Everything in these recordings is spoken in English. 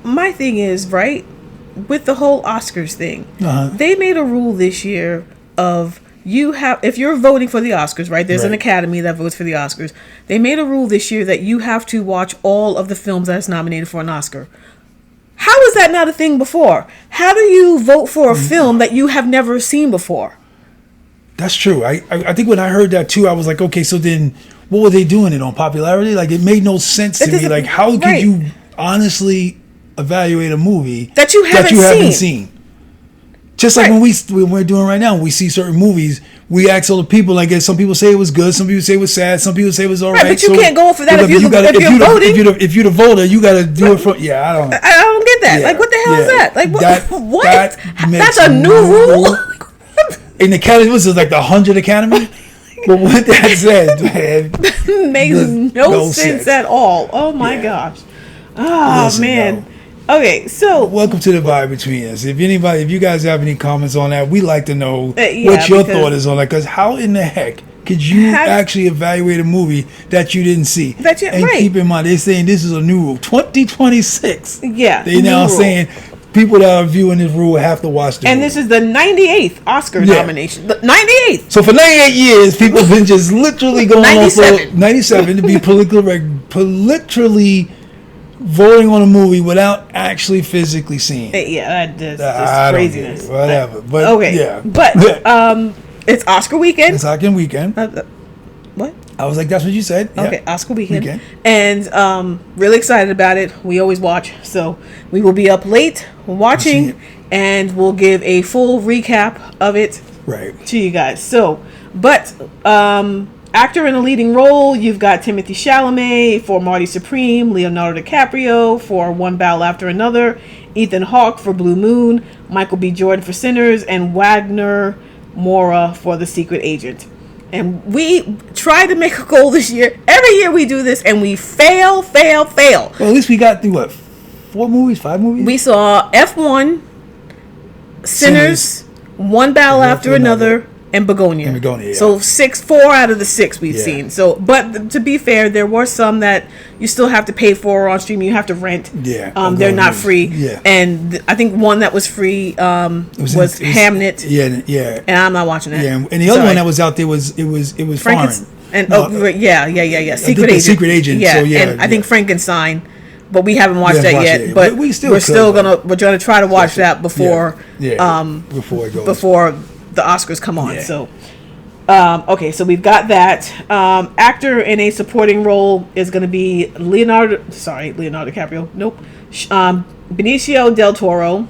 my thing is, right, with the whole Oscars thing, they made a rule this year of if you're voting for the Oscars, right, there's an academy that votes for the Oscars. They made a rule this year that you have to watch all of the films that's nominated for an Oscar. How is that not a thing before? How do you vote for a film that you have never seen before? That's true. I think when I heard that too, I was like, okay, so then what were they doing it on popularity? Like, it made no sense to me. Like, how could you honestly evaluate a movie that you haven't seen? Just like when we're doing right now, when we see certain movies, we ask all the people. Like, some people say it was good, some people say it was sad, some people say it was all right. But you can't go for that if you're voting. If you're the voter, you got to do it from. Yeah, I don't get that. Yeah, like, what the hell is that? Like, what? That's a new rule. In the Academy, was it like the 100 Academy? But what that said, man, makes no sense at all. Oh my gosh. Oh man. Okay, so welcome to the vibe between us. If you guys have any comments on that, we'd like to know what your thought is on that. Because how in the heck could you actually evaluate a movie that you didn't see? Keep in mind, they're saying this is a new rule, 2026. Yeah, they now saying people that are viewing this rule have to watch the movie. This is the 98th Oscar nomination. The 98th. So for 98 years, people have been just literally going 97 to be politically voting on a movie without actually physically seeing it. Yeah, that's craziness. Whatever. But okay. Yeah. But it's Oscar weekend. It's Oscar weekend. What? I was like, that's what you said. Okay, yeah. Oscar weekend. And really excited about it. We always watch, so we will be up late watching, and we'll give a full recap of it to you guys. So, but actor in a leading role, you've got Timothy Chalamet for Marty Supreme, Leonardo DiCaprio for One Battle After Another, Ethan Hawke for Blue Moon, Michael B. Jordan for Sinners, and Wagner Moura for The Secret Agent. And we try to make a goal this year. Every year we do this, and we fail. Well, at least we got through, 5 movies? We saw F1, Sinners, One Battle After Another, and Begonia. Yeah. So 4 out of the 6 we've seen. So, but to be fair, there were some that you still have to pay for on streaming. You have to rent. Yeah. They're not free. Yeah. And I think one that was free was Hamnet. Yeah. And I'm not watching that. Yeah. And the other one that was out there was foreign. And Secret Agent. Yeah. So, and I think Frankenstein. But we haven't watched that yet. But we're gonna try to watch that before before it goes. Before the Oscars come on. So okay, so we've got that. Actor in a supporting role is going to be Leonardo DiCaprio. Nope. Benicio del Toro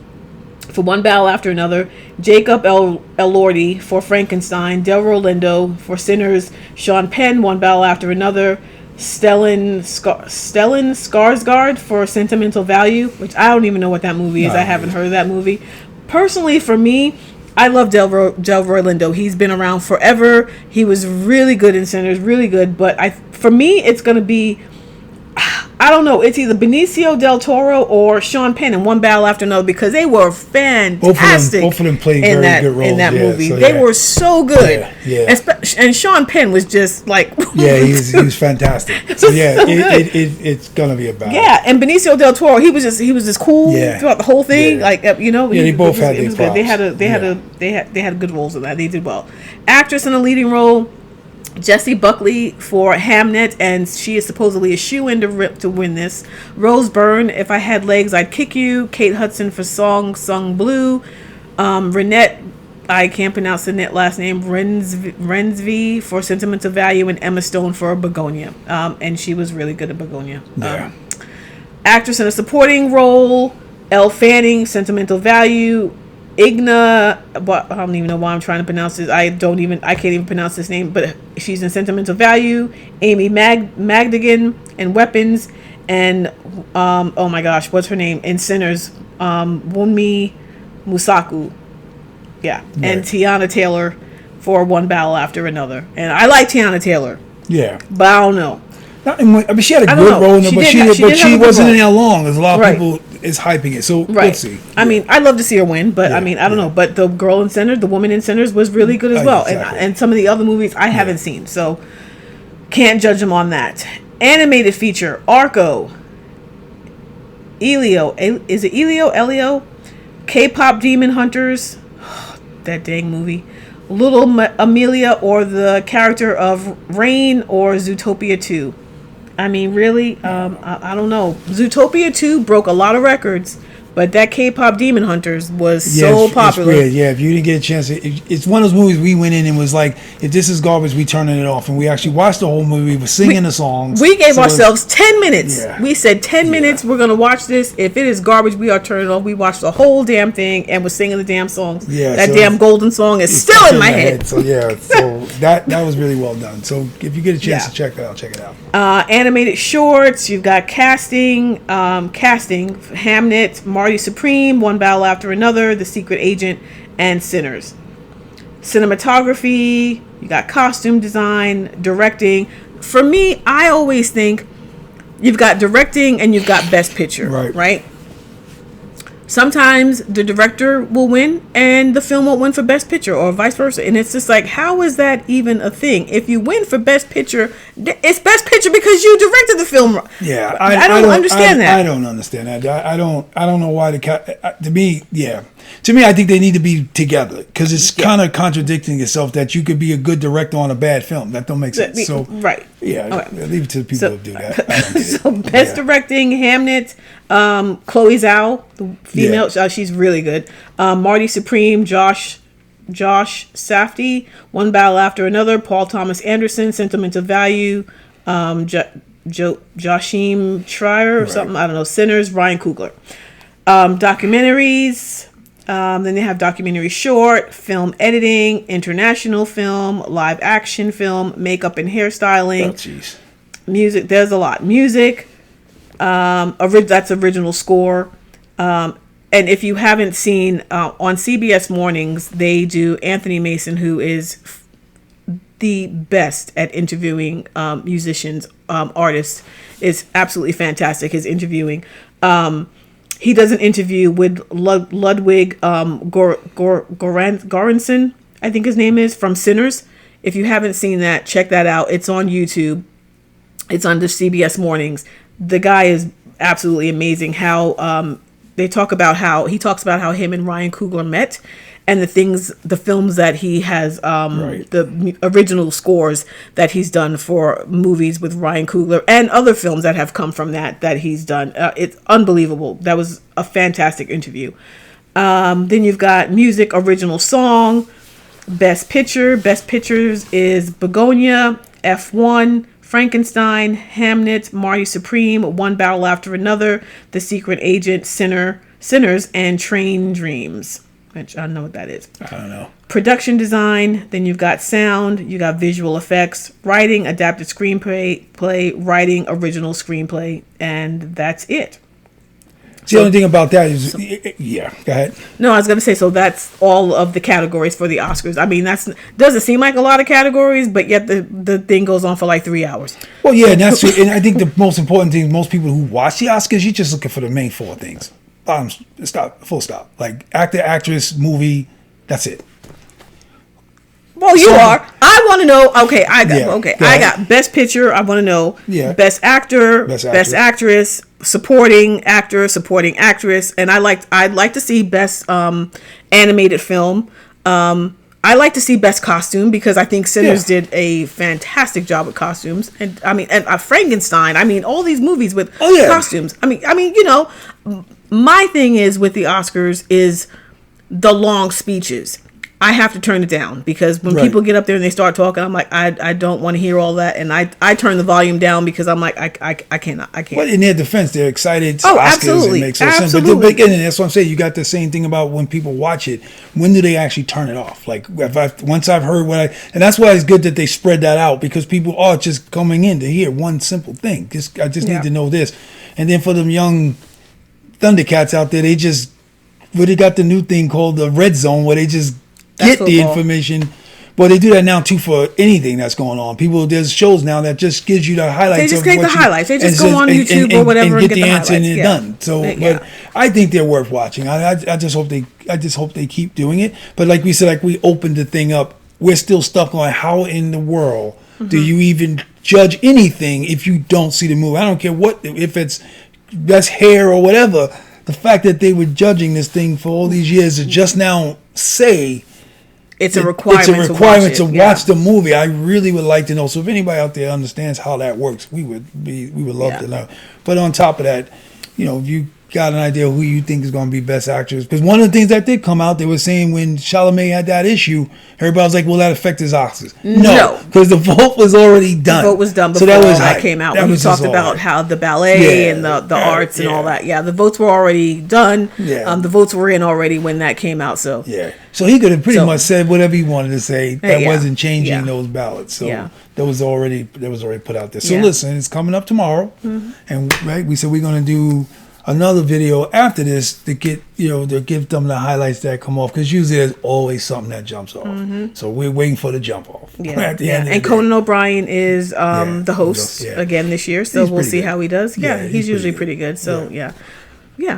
for One Battle After Another, Jacob Elordi for Frankenstein, Delroy Lindo for Sinners, Sean Penn, One Battle After Another, Stellan Skarsgård for Sentimental Value, which I don't even know what that movie is. I haven't heard of that movie. Personally, for me, I love Delroy Lindo. He's been around forever. He was really good in Sinners, really good. But for me, it's going to be, I don't know. It's either Benicio del Toro or Sean Penn in One Battle After Another, because they were fantastic. Both of them played very good roles in that movie. So, they were so good. Yeah. And Sean Penn was just like he was fantastic. So it's gonna be about and Benicio del Toro, he was just cool throughout the whole thing. They both had their props. They had good roles in that. They did well. Actress in a leading role, Jessie Buckley for Hamnet, and she is supposedly a shoo-in to win this. Rose Byrne, If I Had Legs, I'd Kick You. Kate Hudson for Song Sung Blue. Renette, I can't pronounce the last name, Rensvi for Sentimental Value, and Emma Stone for Begonia. And she was really good at Begonia. Actress in a supporting role, Elle Fanning, Sentimental Value. Igna, but I don't even know why I'm trying to pronounce this. I can't even pronounce this name, but she's in Sentimental Value. Amy Madigan in Weapons, and oh my gosh, what's her name in Sinners? Wunmi Musaku, and Tiana Taylor for One Battle After Another. And I like Tiana Taylor, but I don't know. She had a good role in it, but she wasn't in there long. There's a lot of people is hyping it, so let's see. I mean, I'd love to see her win, but I don't know. But the girl in Sinners, the woman in Sinners, was really good as well. Exactly. And some of the other movies I haven't seen, so can't judge them on that. Animated feature, Arco. Elio. Is it Elio? Elio? K-pop Demon Hunters. That dang movie. Little Amelia, or the character of Rain, or Zootopia 2. I mean, really? I don't know. Zootopia 2 broke a lot of records. But that K-pop Demon Hunters was so popular. It's if you didn't get a chance, it's one of those movies we went in and was like, if this is garbage, we turning it off. And we actually watched the whole movie. We were singing the songs. We gave ourselves 10 minutes. Yeah. We said 10 minutes, we're going to watch this. If it is garbage, we are turning it off. We watched the whole damn thing and was singing the damn songs. Yeah, that damn Golden song is still in my head. So that was really well done. So if you get a chance to check that out, check it out. Animated shorts, you've got casting, Hamnet, Marty Supreme, One Battle After Another, The Secret Agent, and Sinners. Cinematography, you got costume design, directing. For me, I always think you've got directing and you've got best picture, right? Sometimes the director will win and the film won't win for best picture, or vice versa. And it's just like, how is that even a thing? If you win for best picture, it's best picture because you directed the film. Yeah, I don't understand that. I don't understand that. I don't know why to me, I think they need to be together, because it's kind of contradicting itself that you could be a good director on a bad film. That don't make sense. So right. Yeah, leave it to the people who do that. So best directing, Hamnet, Chloe Zhao, the female, she's really good. Marty Supreme, Josh Safdie, One Battle After Another, Paul Thomas Anderson, Sentimental Value, Joachim Trier or something, I don't know, Sinners, Ryan Coogler. Documentaries, then they have documentary short, film editing, international film, live action film, makeup and hairstyling. Music, there's a lot. Music, that's original score. And if you haven't seen, on CBS Mornings, they do Anthony Mason, who is the best at interviewing musicians, artists, is absolutely fantastic. His interviewing. He does an interview with Ludwig Göransson, I think his name is, from Sinners. If you haven't seen that, check that out. It's on YouTube. It's on the CBS Mornings. The guy is absolutely amazing. He talks about how him and Ryan Coogler met, and the films that he has, the original scores that he's done for movies with Ryan Coogler, and other films that have come from that he's done. It's unbelievable. That was a fantastic interview. Then you've got music, original song, best picture. Best pictures is Begonia, F1, Frankenstein, Hamnet, Marty Supreme, One Battle After Another, The Secret Agent, Sinners, and Train Dreams. Which I don't know what that is. I don't know. Production design. Then you've got sound. You got visual effects. Writing, adapted screenplay, writing, original screenplay, and that's it. The only thing about that is, go ahead. No, I was going to say, so that's all of the categories for the Oscars. I mean, doesn't seem like a lot of categories, but yet the thing goes on for like 3 hours. Well, yeah, and that's true. And I think the most important thing, most people who watch the Oscars, you're just looking for the main four things. Full stop. Like actor, actress, movie, that's it. Well, you are. I want to know. Okay, I got best picture. I want to know best actor, best actress, supporting actor, supporting actress, and I'd like to see best animated film. I like to see best costume, because I think Sinners did a fantastic job with costumes, and Frankenstein. I mean, all these movies with costumes. I mean, my thing is with the Oscars is the long speeches. I have to turn it down, because when people get up there and they start talking, I'm like, I don't want to hear all that, and I turn the volume down, because I'm like, I can't. Well, in their defense, they're excited. Oh, Oscars, absolutely, it makes no sense. But that's what I'm saying. You got the same thing about when people watch it. When do they actually turn it off? Like, once I've heard and that's why it's good that they spread that out, because people are just coming in to hear one simple thing. I just need to know this, and then for them young Thundercats out there, they got the new thing called the Red Zone, where they just get the information. Well, they do that now too for anything that's going on. There's shows now that just gives you the highlights. They just take the highlights. They just go on YouTube or whatever and get the answer and it's done. So, but I think they're worth watching. I just hope they keep doing it. But like we said, like we opened the thing up, we're still stuck on how in the world do you even judge anything if you don't see the movie? I don't care if it's best hair or whatever. The fact that they were judging this thing for all these years to just now say it's a requirement to watch the movie. I really would like to know. So if anybody out there understands how that works, we would love to know. But on top of that, if you got an idea who you think is going to be best actress, because one of the things that did come out, they were saying when Chalamet had that issue, everybody was like, "Will that affect his Oscars?" No, because the vote was already done. The vote was done before that came out. When he talked about how the ballet and the arts and all that. Yeah, the votes were already done. Yeah. The votes were in already when that came out. So so he could have pretty much said whatever he wanted to say. That wasn't changing those ballots. So that was already put out there. So listen, it's coming up tomorrow, and we said we're going to do another video after this to get to give them the highlights that come off, because usually there's always something that jumps off. So we're waiting for the jump off. At the end of the day. Conan O'Brien is the host again this year, so we'll see how he does. He's usually pretty good. So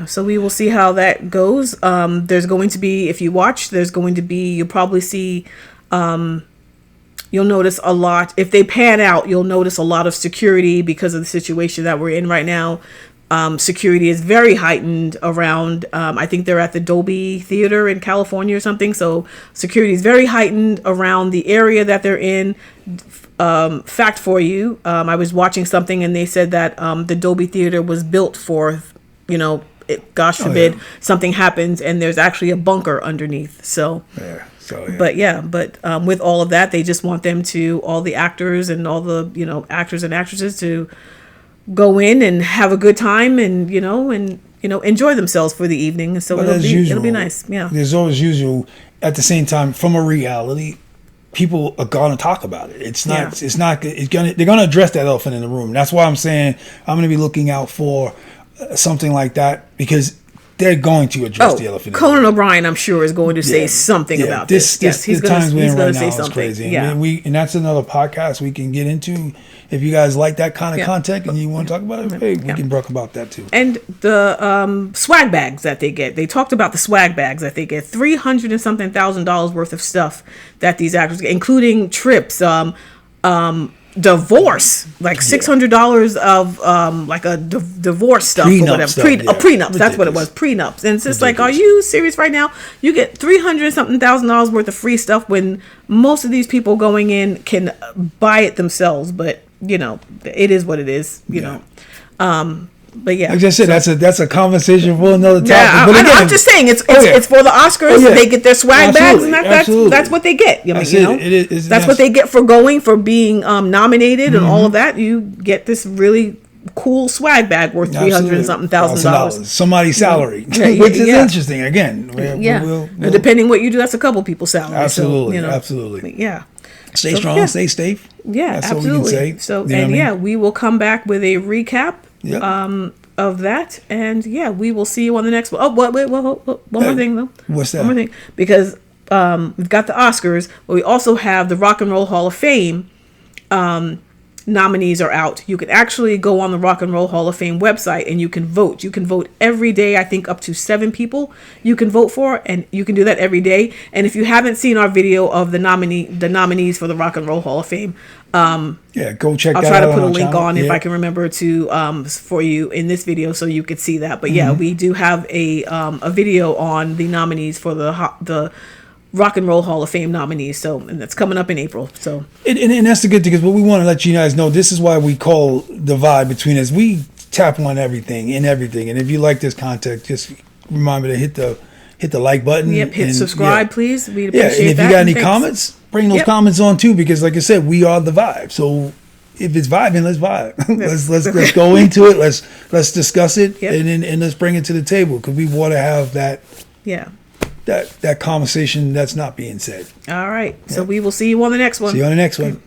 so we will see how that goes. There's going to be, if you watch, you'll probably see you'll notice a lot, if they pan out, you'll notice a lot of security because of the situation that we're in right now. Security is very heightened around, I think they're at the Dolby Theater in California or something. So security is very heightened around the area that they're in. Fact for you, I was watching something and they said that the Dolby Theater was built for, gosh forbid something happens, and there's actually a bunker underneath. But with all of that, they just want them to, all the actors and all the, actors and actresses to go in and have a good time and enjoy themselves for the evening. So it'll be nice. Yeah. There's always usual at the same time, from a reality, people are gonna talk about it. They're gonna address that elephant in the room. That's why I'm saying I'm gonna be looking out for something like that, because they're going to address the elephant. Conan O'Brien, I'm sure, is going to say something about this. He's going to say something. Crazy. Yeah. And that's another podcast we can get into. If you guys like that kind of content and you want to talk about it, we can talk about that too. And the swag bags that they get. They talked about the swag bags that they get. $300 and something thousand worth of stuff that these actors get, including trips, divorce, like $600 of like a divorce stuff or whatever. Prenups. That's what it was. Prenups. And it's just like, are you serious right now? You get $300 something thousand worth of free stuff when most of these people going in can buy it themselves. But it is what it is. You know. But like I said, that's a conversation for another topic. Yeah, but again, I'm just saying it's for the Oscars. They get their swag bags, and that's what they get. That's what they get for being nominated and all of that. You get this really cool swag bag worth $300 and something thousand. Somebody's salary, which is interesting. Again, we'll, depending what you do, that's a couple people's salary. Absolutely, absolutely. Yeah. Stay strong, stay safe. Yeah, that's absolutely. What we can say. So we will come back with a recap. Yep. Of that, and we will see you on the next one. Oh, wait, one more thing though. What's that? One more thing, because we've got the Oscars, but we also have the Rock and Roll Hall of Fame nominees are out. You can actually go on the Rock and Roll Hall of Fame website and you can vote. You can vote every day. I think up to 7 people you can vote for, and you can do that every day. And if you haven't seen our video of the nominees for the Rock and Roll Hall of Fame, go check that out. I'll try to put a link on if I can remember to for you in this video so you could see that. But we do have a video on the nominees for the Rock and Roll Hall of Fame nominees. So, and that's coming up in April. So, and that's the good thing, because what we want to let you guys know, this is why we call the vibe between us. We tap on everything. And if you like this content, just remind me to hit the like button. Yep, hit subscribe, please. We'd appreciate that. And if you got any comments, bring those comments on too, because like I said, we are the vibe. So if it's vibing, let's vibe. let's go into it. Let's discuss it, and let's bring it to the table, because we want to have that. Yeah. That conversation that's not being said. All right. So we will see you on the next one. See you on the next one.